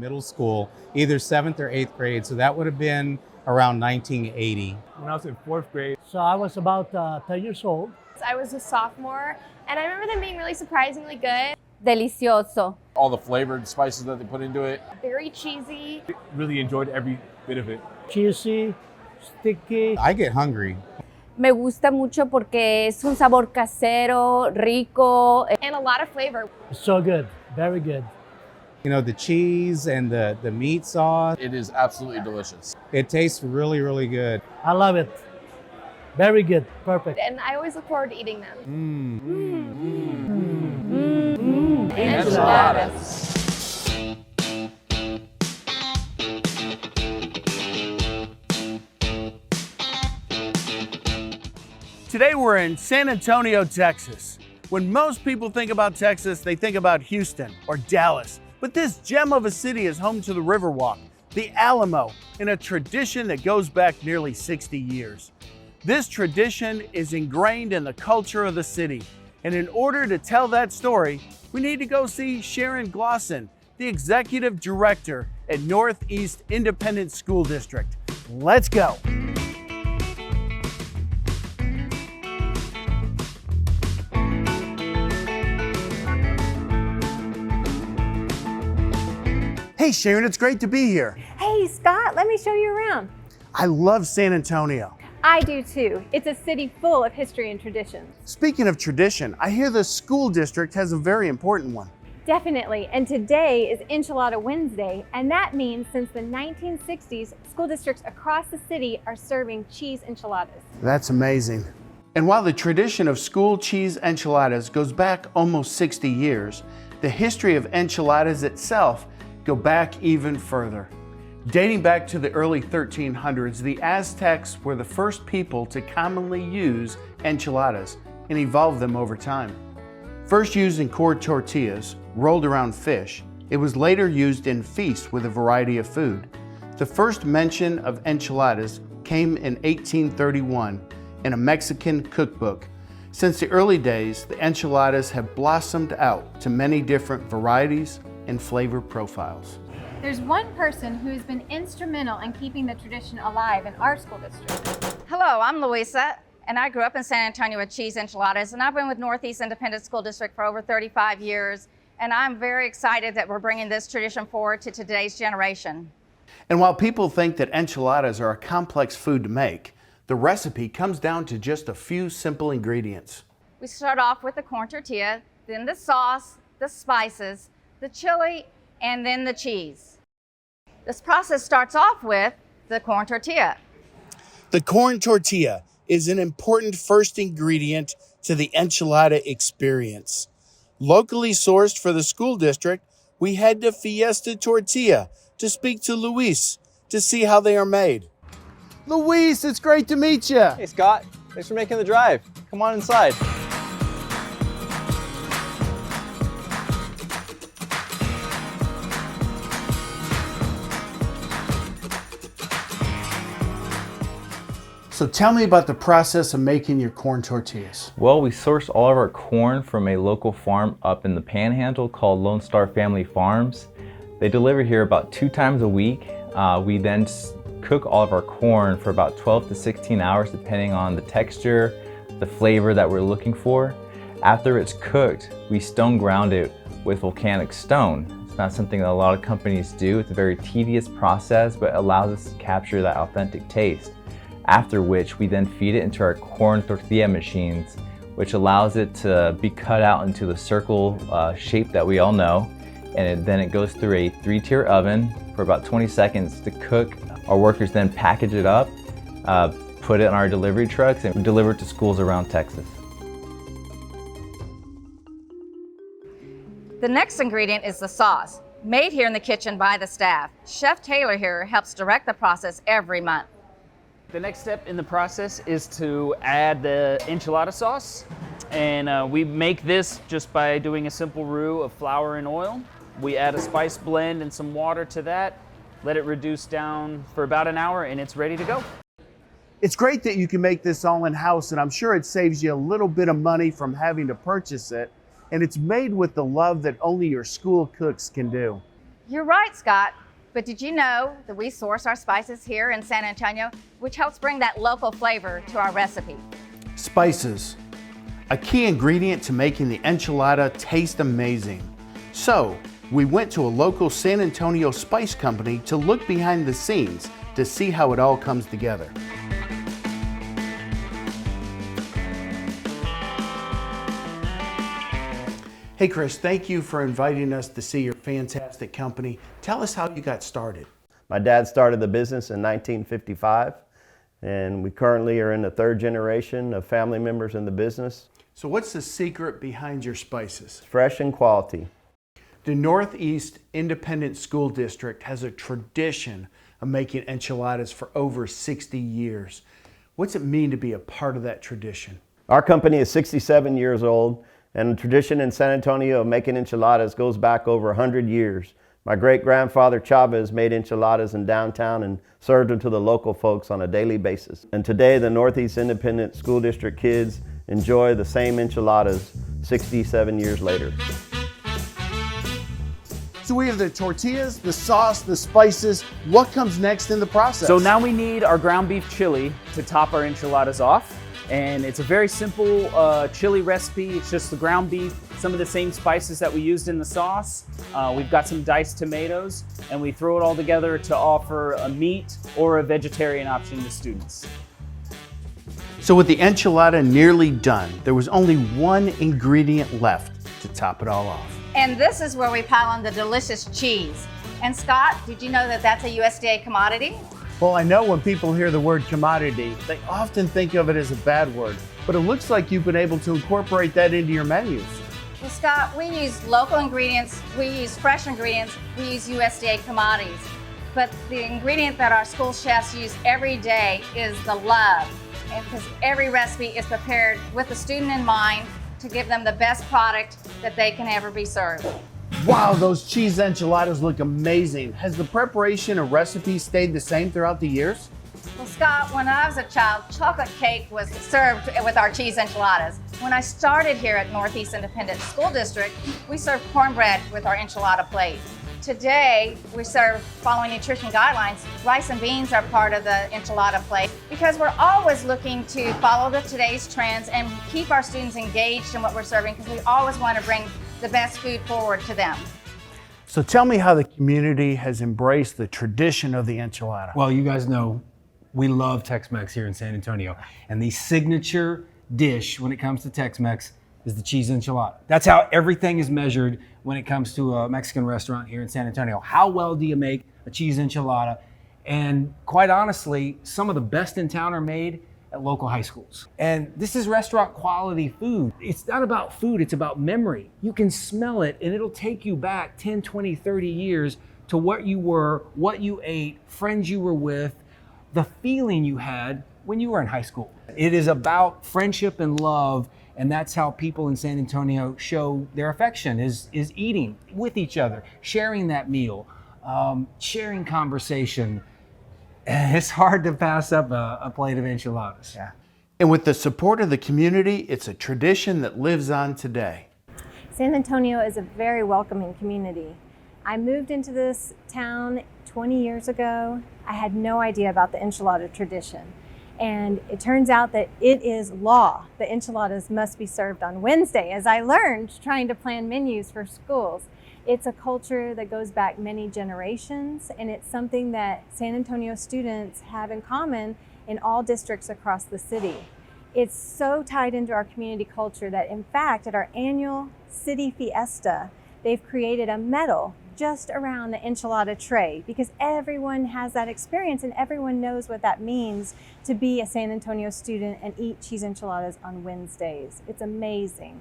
middle school, either 7th or 8th grade. So that would have been around 1980. When I was in 4th grade. So I was about 10 years old. I was a sophomore, and I remember them being really surprisingly good. Delicioso. All the flavored spices that they put into it. Very cheesy. Really enjoyed every bit of it. Cheesy, sticky. I get hungry. Me gusta mucho porque es un sabor casero, rico. And a lot of flavor. So good, very good. You know, the cheese and the meat sauce, It is absolutely delicious. it tastes really, really good. I love it. Very good, perfect. And I always look forward to eating them. Enchiladas. Today we're in San Antonio, Texas. When most people think about Texas, they think about Houston or Dallas. But this gem of a city is home to the Riverwalk, the Alamo, and a tradition that goes back nearly 60 years. This tradition is ingrained in the culture of the city. And in order to tell that story, we need to go see Sharon Glosson, the executive director at Northeast Independent School District. Let's go. Hey Sharon, it's great to be here. Hey Scott, let me show you around. I love San Antonio. I do too. It's a city full of history and traditions. Speaking of tradition, I hear the school district has a very important one. Definitely, and today is Enchilada Wednesday, and that means since the 1960s, school districts across the city are serving cheese enchiladas. That's amazing. And while the tradition of school cheese enchiladas goes back almost 60 years, the history of enchiladas itself go back even further. Dating back to the early 1300s, the Aztecs were the first people to commonly use enchiladas and evolved them over time. First used in core tortillas, rolled around fish, it was later used in feasts with a variety of food. The first mention of enchiladas came in 1831 in a Mexican cookbook. Since the early days, the enchiladas have blossomed out to many different varieties and flavor profiles. There's one person who has been instrumental in keeping the tradition alive in our school district. Hello, I'm Louisa, and I grew up in San Antonio with cheese enchiladas, and I've been with Northeast Independent School District for over 35 years, and I'm very excited that we're bringing this tradition forward to today's generation. And while people think that enchiladas are a complex food to make, the recipe comes down to just a few simple ingredients. We start off with the corn tortilla, then the sauce, the spices, the chili, and then the cheese. This process starts off with the corn tortilla. The corn tortilla is an important first ingredient to the enchilada experience. Locally sourced for the school district, we head to Fiesta Tortilla to speak to Luis to see how they are made. Luis, it's great to meet you. Hey Scott, thanks for making the drive. Come on inside. So tell me about the process of making your corn tortillas. Well, we source all of our corn from a local farm up in the Panhandle called Lone Star Family Farms. They deliver here about 2 times a week. We then cook all of our corn for about 12 to 16 hours depending on the texture, the flavor that we're looking for. After it's cooked, we stone ground it with volcanic stone. It's not something that a lot of companies do. It's a very tedious process, but allows us to capture that authentic taste. After which we then feed it into our corn tortilla machines, which allows it to be cut out into the circle shape that we all know. And then it goes through a 3-tier oven for about 20 seconds to cook. Our workers then package it up, put it in our delivery trucks, and deliver it to schools around Texas. The next ingredient is the sauce, made here in the kitchen by the staff. Chef Taylor here helps direct the process every month. The next step in the process is to add the enchilada sauce, and we make this just by doing a simple roux of flour and oil. We add a spice blend and some water to that, let it reduce down for about an hour, and it's ready to go. It's great that you can make this all in-house, and I'm sure it saves you a little bit of money from having to purchase it, and it's made with the love that only your school cooks can do. You're right, Scott. But did you know that we source our spices here in San Antonio, which helps bring that local flavor to our recipe? Spices, a key ingredient to making the enchilada taste amazing. So, we went to a local San Antonio spice company to look behind the scenes to see how it all comes together. Hey Chris, thank you for inviting us to see your fantastic company. Tell us how you got started. My dad started the business in 1955, and we currently are in the third generation of family members in the business. So what's the secret behind your spices? Fresh and quality. The Northeast Independent School District has a tradition of making enchiladas for over 60 years. What's it mean to be a part of that tradition? Our company is 67 years old, and the tradition in San Antonio of making enchiladas goes back over 100 years. My great-grandfather Chavez made enchiladas in downtown and served them to the local folks on a daily basis. And today, the Northeast Independent School District kids enjoy the same enchiladas 67 years later. So we have the tortillas, the sauce, the spices. What comes next in the process? So now we need our ground beef chili to top our enchiladas off. And it's a very simple chili recipe. It's just the ground beef, some of the same spices that we used in the sauce. We've got some diced tomatoes, and we throw it all together to offer a meat or a vegetarian option to students. So with the enchilada nearly done, there was only one ingredient left to top it all off. And this is where we pile on the delicious cheese. And Scott, did you know that that's a USDA commodity? Well, I know when people hear the word commodity, they often think of it as a bad word, but it looks like you've been able to incorporate that into your menus. Well, Scott, we use local ingredients, we use fresh ingredients, we use USDA commodities. But the ingredient that our school chefs use every day is the love. And because every recipe is prepared with the student in mind to give them the best product that they can ever be served. Wow, those cheese enchiladas look amazing. Has the preparation or recipe stayed the same throughout the years? Well, Scott, when I was a child, chocolate cake was served with our cheese enchiladas. When I started here at Northeast Independent School District, we served cornbread with our enchilada plate. Today, we serve, following nutrition guidelines, rice and beans are part of the enchilada plate because we're always looking to follow today's trends and keep our students engaged in what we're serving because we always want to bring the best food forward to them. So tell me how the community has embraced the tradition of the enchilada. Well, you guys know we love Tex-Mex here in San Antonio, and the signature dish when it comes to Tex-Mex is the cheese enchilada. That's how everything is measured when it comes to a Mexican restaurant here in San Antonio. How well do you make a cheese enchilada? And quite honestly, some of the best in town are made at local high schools. And this is restaurant quality food. It's not about food, it's about memory. You can smell it and it'll take you back 10, 20, 30 years to what you were, what you ate, friends you were with, the feeling you had when you were in high school. It is about friendship and love, and that's how people in San Antonio show their affection, is eating with each other, sharing that meal, sharing conversation. It's hard to pass up a plate of enchiladas. Yeah. And with the support of the community, it's a tradition that lives on today. San Antonio is a very welcoming community. I moved into this town 20 years ago. I had no idea about the enchilada tradition. And it turns out that it is law. The enchiladas must be served on Wednesday, as I learned trying to plan menus for schools. It's a culture that goes back many generations, and it's something that San Antonio students have in common in all districts across the city. It's so tied into our community culture that, in fact, at our annual city fiesta, they've created a medal just around the enchilada tray because everyone has that experience and everyone knows what that means to be a San Antonio student and eat cheese enchiladas on Wednesdays. It's amazing.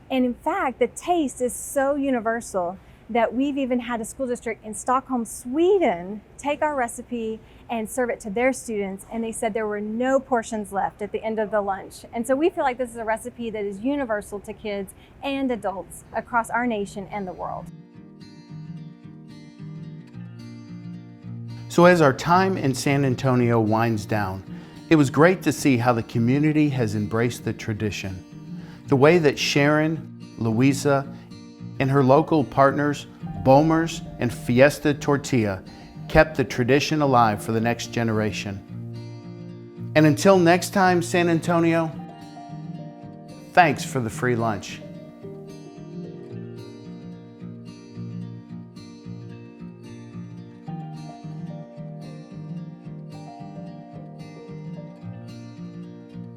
And in fact, the taste is so universal that we've even had a school district in Stockholm, Sweden, take our recipe and serve it to their students, and they said there were no portions left at the end of the lunch. And so we feel like this is a recipe that is universal to kids and adults across our nation and the world. So as our time in San Antonio winds down, it was great to see how the community has embraced the tradition. The way that Sharon, Louisa, and her local partners Bomer's and Fiesta tortilla kept the tradition alive for the next generation. And until next time, San Antonio, thanks for the free lunch.